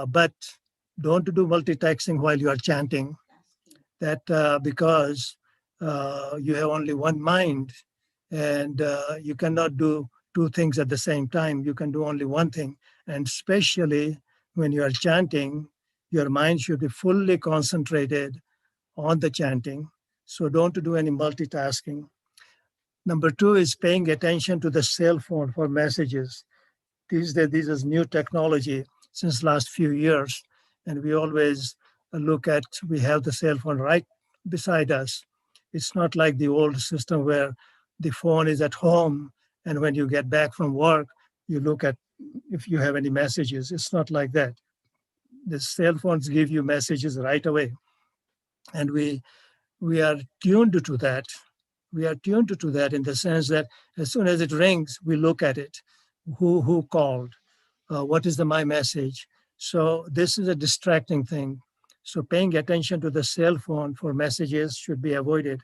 [SPEAKER 1] but don't do multitasking while you are chanting. That because you have only one mind, and you cannot do two things at the same time. You can do only one thing. And especially when you are chanting, your mind should be fully concentrated on the chanting. So don't do any multitasking. Number two is paying attention to the cell phone for messages. This is new technology since last few years, and we always we have the cell phone right beside us. It's not like the old system where the phone is at home, and when you get back from work, you look at if you have any messages. It's not like that. the cell phones give you messages right away, and we are tuned to that. We are tuned to that in the sense that as soon as it rings, we look at it. Who called? What is my message? So this is a distracting thing. So paying attention to the cell phone for messages should be avoided.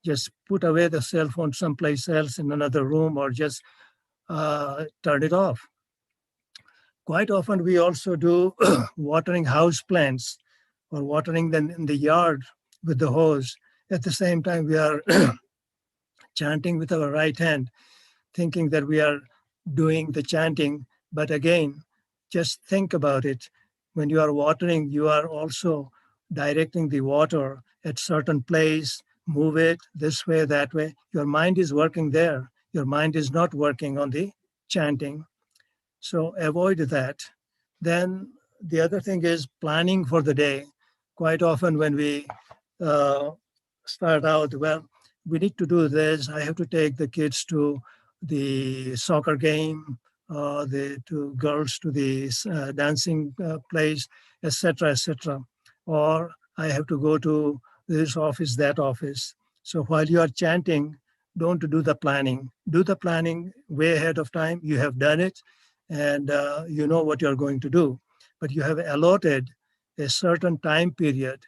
[SPEAKER 1] Just put away the cell phone someplace else in another room, or just turn it off. Quite often we also do watering house plants or watering them in the yard with the hose. At the same time, we are chanting with our right hand, thinking that we are doing the chanting. But again, just think about it. When you are watering, you are also directing the water at certain place, move it this way, that way. Your mind is working there. Your mind is not working on the chanting. So avoid that. Then the other thing is planning for the day. Quite often when we uh, start out, well, we need to do this. I have to take the kids to the soccer game, the to girls to the dancing place, etc., etc. Or I have to go to this office, that office. So while you are chanting, don't do the planning. Do the planning way ahead of time. You have done it, and you know what you're going to do. But you have allotted a certain time period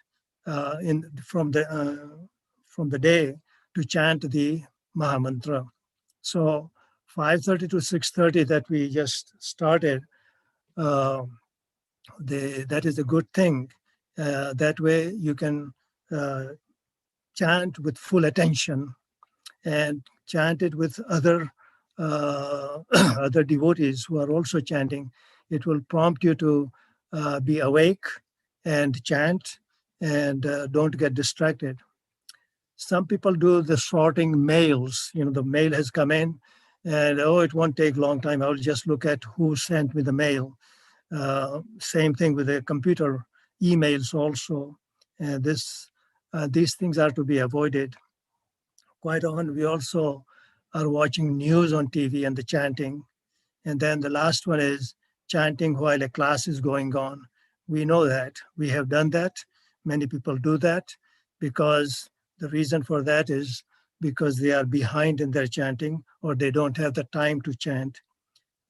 [SPEAKER 1] in from the day to chant the Mahamantra. So 5:30 to 6:30 that we just started, uh, that is a good thing. That way you can uh, chant with full attention and chant it with other other devotees who are also chanting. It will prompt you to be awake and chant, and don't get distracted. Some people do the sorting mails. The mail has come in, and oh, it won't take a long time. I'll just look at who sent me the mail. Same thing with the computer emails also. These things are to be avoided. Quite often, we also are watching news on TV and the chanting. And then the last one is chanting while a class is going on. We know that. We have done that. Many people do that because the reason for that is because they are behind in their chanting or they don't have the time to chant.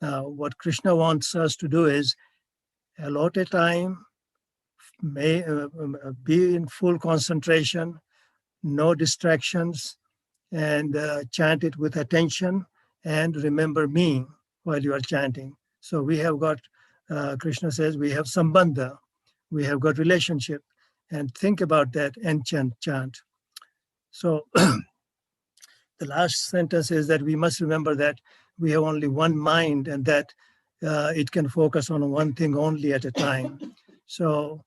[SPEAKER 1] Now, what Krishna wants us to do is allot a time, be in full concentration, no distractions, and chant it with attention and remember me while you are chanting. So we have got, Krishna says, we have sambandha, we have got relationship, and think about that and chant. So the last sentence is that we must remember that we have only one mind and that it can focus on one thing only at a time. So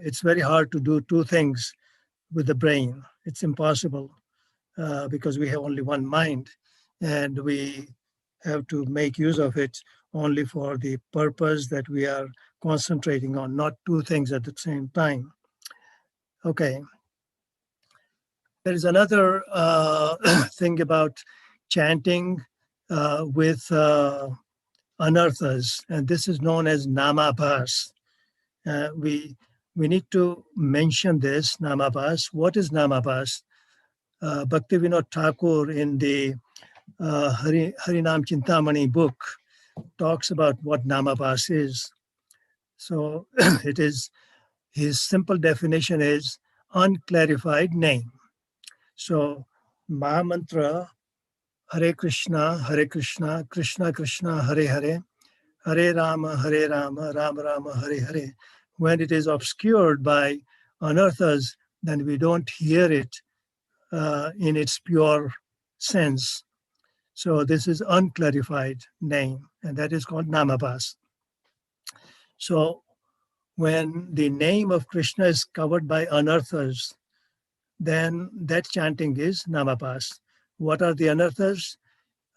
[SPEAKER 1] it's very hard to do two things with the brain. It's impossible. Because we have only one mind and we have to make use of it only for the purpose that we are concentrating on, not two things at the same time. Okay. There is another thing about chanting with anarthas, and this is known as Namabas. We need to mention this, Namabas. What is Namabas? Bhaktivinoda Thakur in the Harinam Chintamani book talks about what Namabas is. So it is, his simple definition is unclarified name. So Mahamantra, Hare Krishna, Krishna Krishna, Hare Hare, Hare Rama, Rama Rama, Hare Hare. When it is obscured by anarthas, then we don't hear it in its pure sense. So this is unclarified name, and that is called Namabas. So when the name of Krishna is covered by anarthas, then that chanting is Namabas. What are the anarthas?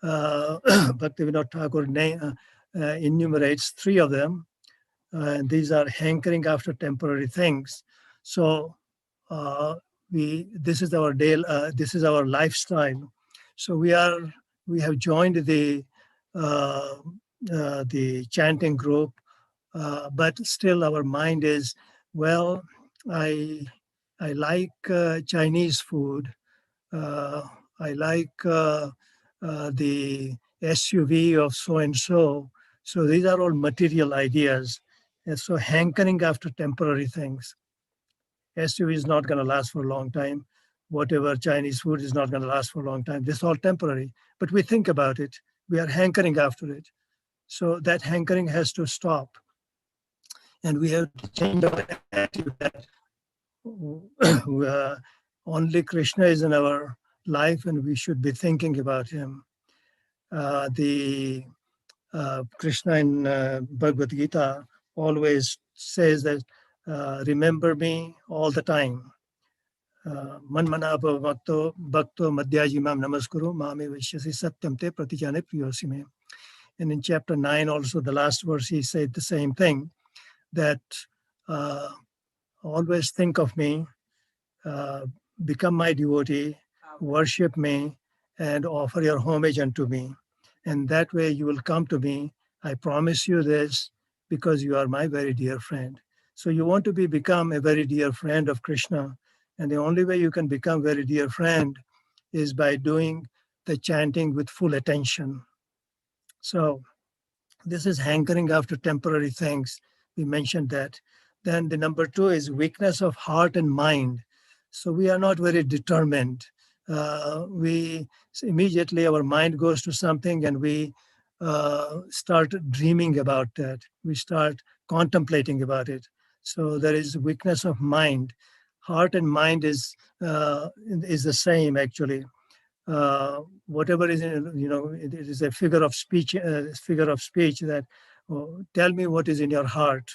[SPEAKER 1] Bhaktivinoda Thakur enumerates three of them, and these are hankering after temporary things. So this is our this is our lifestyle. So we have joined the chanting group but still our mind is, well, I like Chinese food. Uh, I like the SUV of so and so. So these are all material ideas. And so hankering after temporary things. SUV is not going to last for a long time. Whatever Chinese food is not going to last for a long time. This is all temporary. But we think about it. We are hankering after it. So that hankering has to stop. And we have to change our attitude that only Krishna is in our life and we should be thinking about him. The Krishna in Bhagavad Gita always says that remember me all the time. Man bhakto madhyajimam namaskuru mame vishyasi satyam te pratijane priyosime. And in chapter 9 also, the last verse, he said the same thing, that uh, always think of me, uh, become my devotee, worship me, and offer your homage unto me. And that way you will come to me. I promise you this because you are my very dear friend. So you want to become a very dear friend of Krishna. And the only way you can become very dear friend is by doing the chanting with full attention. So this is hankering after temporary things. We mentioned that. Then the number two is weakness of heart and mind. So we are not very determined. We immediately our mind goes to something and we start dreaming about that. We start contemplating about it. So there is weakness of mind. Heart and mind is the same actually. Whatever is in, it is a figure of speech that, oh, tell me what is in your heart,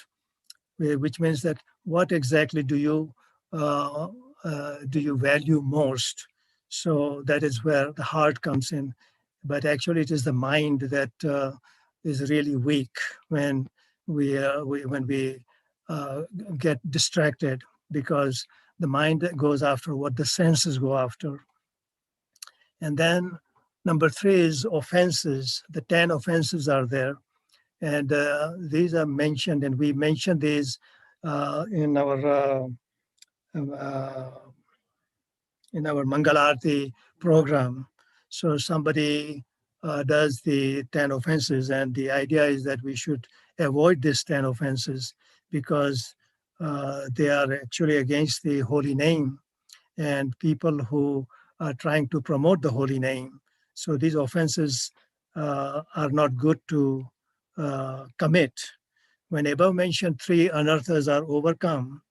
[SPEAKER 1] which means that what exactly uh, do you value most. So that is where the heart comes in, but actually it is the mind that is really weak when we uh, get distracted, because the mind goes after what the senses go after. And then number three is offenses. The 10 offenses are there. And these are mentioned, and we mentioned these in our uh, Mangalarti program. So somebody does the 10 offenses, and the idea is that we should avoid these 10 offenses because they are actually against the holy name and people who are trying to promote the holy name. So these offenses are not good to commit. When above mentioned three anarthas are overcome,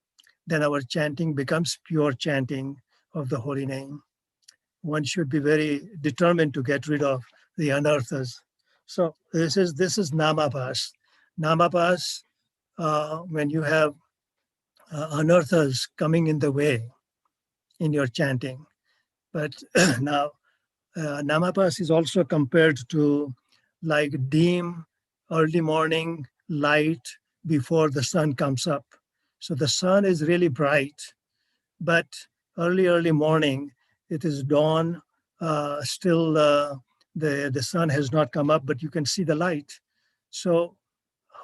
[SPEAKER 1] then our chanting becomes pure chanting of the holy name. One should be very determined to get rid of the anarthas. So this is namabas. Namabas, when you have anarthas coming in the way in your chanting. But now, Namapas is also compared to like dim early morning light before the sun comes up. So the sun is really bright, but early morning, it is dawn. Still, the sun has not come up, but you can see the light. So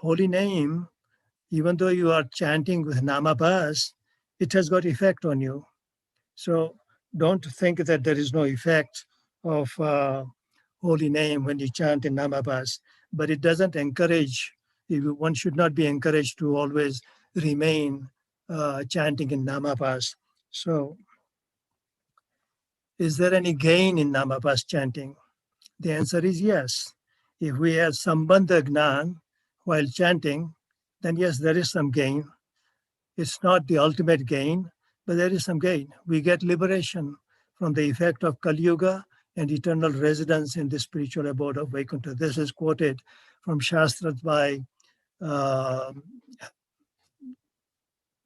[SPEAKER 1] holy name, even though you are chanting with Namapas, it has got effect on you. So don't think that there is no effect of holy name when you chant in Namabas, but it doesn't encourage, one should not be encouraged to always remain chanting in Namabas. So is there any gain in Namabas chanting? The answer is yes. If we have Sambandha Gnan while chanting, then yes, there is some gain. It's not the ultimate gain, but there is some gain. We get liberation from the effect of Kali Yuga and eternal residence in the spiritual abode of Vaikuntha. This is quoted from Shastras uh,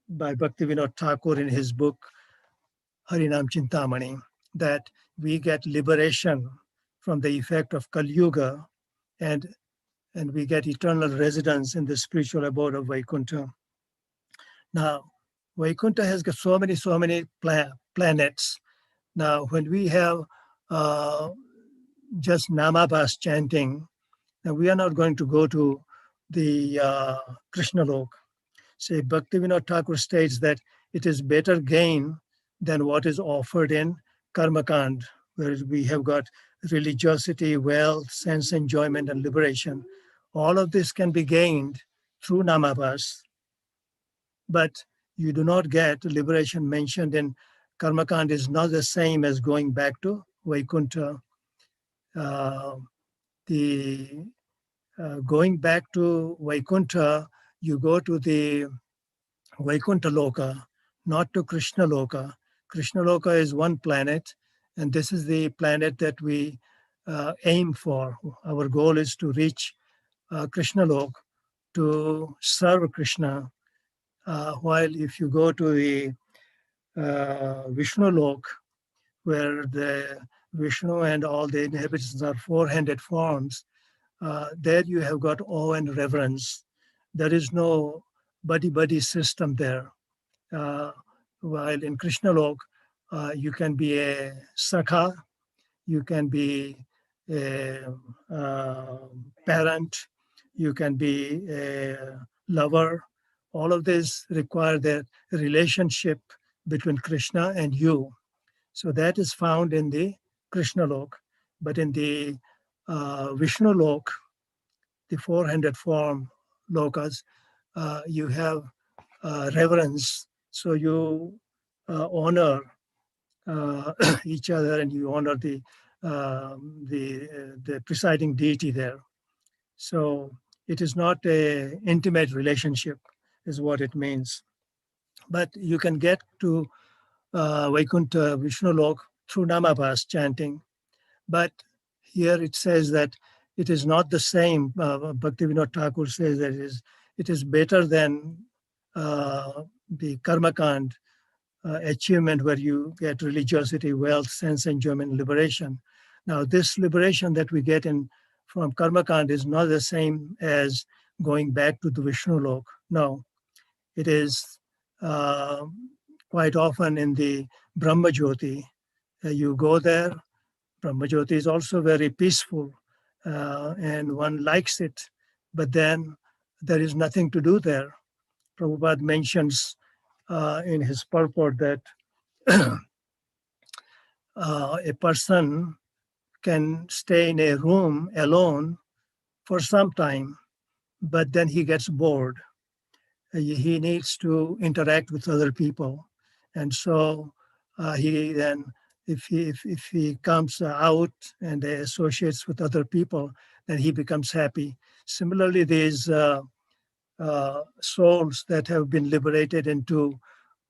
[SPEAKER 1] by Bhaktivinoda Thakur in his book Harinam Chintamani, that we get liberation from the effect of Kali Yuga and we get eternal residence in the spiritual abode of Vaikuntha. Now, Vaikuntha has got so many planets. Now, when we have uh, just Namabas chanting, now we are not going to go to the Krishna Lok. Say, Bhaktivinoda Thakur states that it is better gain than what is offered in Karmakand, where we have got religiosity, wealth, sense enjoyment, and liberation. All of this can be gained through Namabas, but you do not get liberation mentioned in Karmakand is not the same as going back to Vaikuntha. Uh, the Going back to Vaikuntha, you go to the Vaikuntha Loka, not to Krishna Loka. Krishna Loka is one planet, and this is the planet that we aim for. Our goal is to reach Krishna Lok, to serve Krishna. While if you go to the Vishnu Lok, where the Vishnu and all the inhabitants are four-handed forms, there you have got awe and reverence. There is no buddy-buddy system there. Uh, while in Krishna Lok, you can be a sakha, you can be a parent, you can be a lover. All of this require the relationship between Krishna and you. So that is found in the Krishna Lok. But in the Vishnu Lok, the four-handed form lokas, you have reverence. So you honor each other, and you honor the presiding deity there. So it is not a intimate relationship, is what it means. But you can get to Vaikuntha Vishnu Lok through Namabas chanting. But here it says that it is not the same. Bhaktivinoda Thakur says that it is better than the Karmakand achievement where you get religiosity, wealth, sense enjoyment, liberation. Now, this liberation that we get from Karmakand is not the same as going back to the Vishnu Lok. No, it is quite often in the Brahma Jyoti. You go there. Brahma Jyoti is also very peaceful, and one likes it, but then there is nothing to do there. Prabhupada mentions in his purport that a person can stay in a room alone for some time, but then he gets bored. He needs to interact with other people. And so he then, if he comes out and associates with other people, then he becomes happy. Similarly, these souls that have been liberated into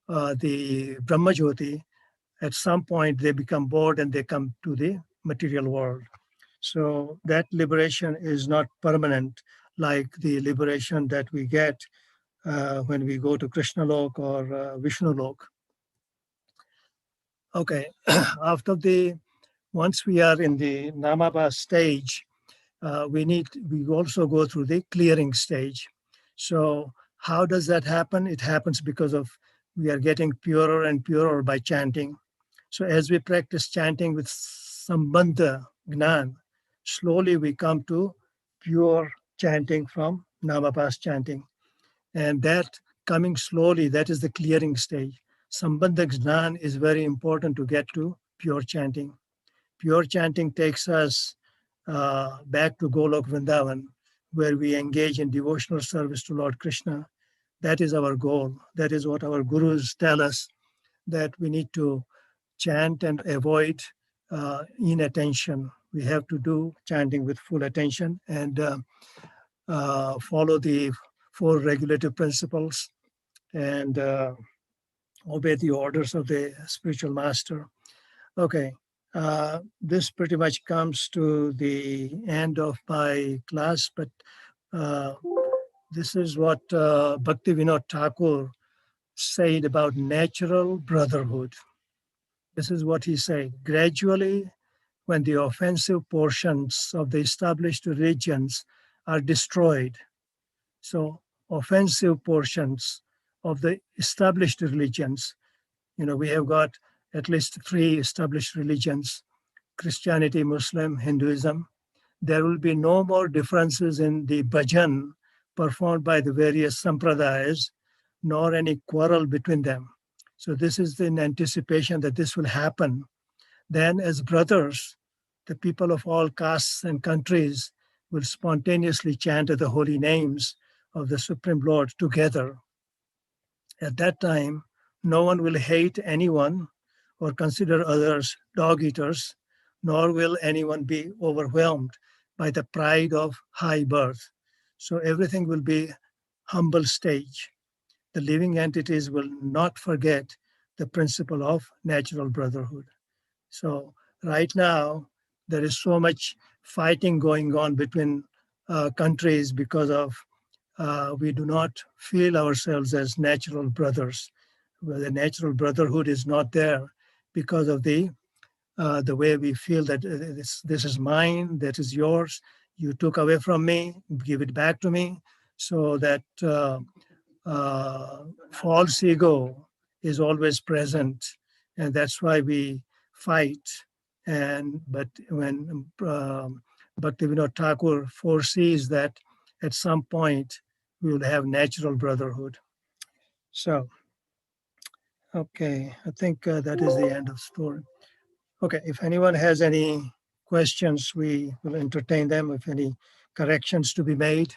[SPEAKER 1] the Brahma Jyoti, at some point they become bored and they come to the material world. So that liberation is not permanent like the liberation that we get when we go to Krishna Lok or Vishnu Lok. Okay, once we are in the Namabas stage, we also go through the clearing stage. So how does that happen? It happens because of we are getting purer and purer by chanting. So as we practice chanting with Sambandha Gnan, slowly we come to pure chanting from Namabas chanting. And that coming slowly, that is the clearing stage. Sambandha Gnan is very important to get to pure chanting. Pure chanting takes us back to Golok Vrindavan, where we engage in devotional service to Lord Krishna. That is our goal. That is what our gurus tell us, that we need to chant and avoid inattention. We have to do chanting with full attention and follow the four regulative principles and obey the orders of the spiritual master. Okay, this pretty much comes to the end of my class, but this is what Bhaktivinoda Thakur said about natural brotherhood. This is what he said. Gradually, when the offensive portions of the established religions are destroyed, so offensive portions of the established religions, we have got at least three established religions: Christianity, Muslim, Hinduism. There will be no more differences in the bhajan performed by the various sampradayas, nor any quarrel between them. So this is in anticipation that this will happen. Then as brothers, the people of all castes and countries will spontaneously chant the holy names of the Supreme Lord together. At that time, no one will hate anyone or consider others dog eaters, nor will anyone be overwhelmed by the pride of high birth. So everything will be humble stage. The living entities will not forget the principle of natural brotherhood. So right now, there is so much fighting going on between countries because of we do not feel ourselves as natural brothers. Well, the natural brotherhood is not there because of the way we feel that this is mine, that is yours. You took away from me, give it back to me. So that false ego is always present, and that's why we fight. But when Bhaktivinoda Thakur foresees that at some point we will have natural brotherhood. So, okay, I think that is the end of story. Okay, if anyone has any questions, we will entertain them. If any corrections to be made.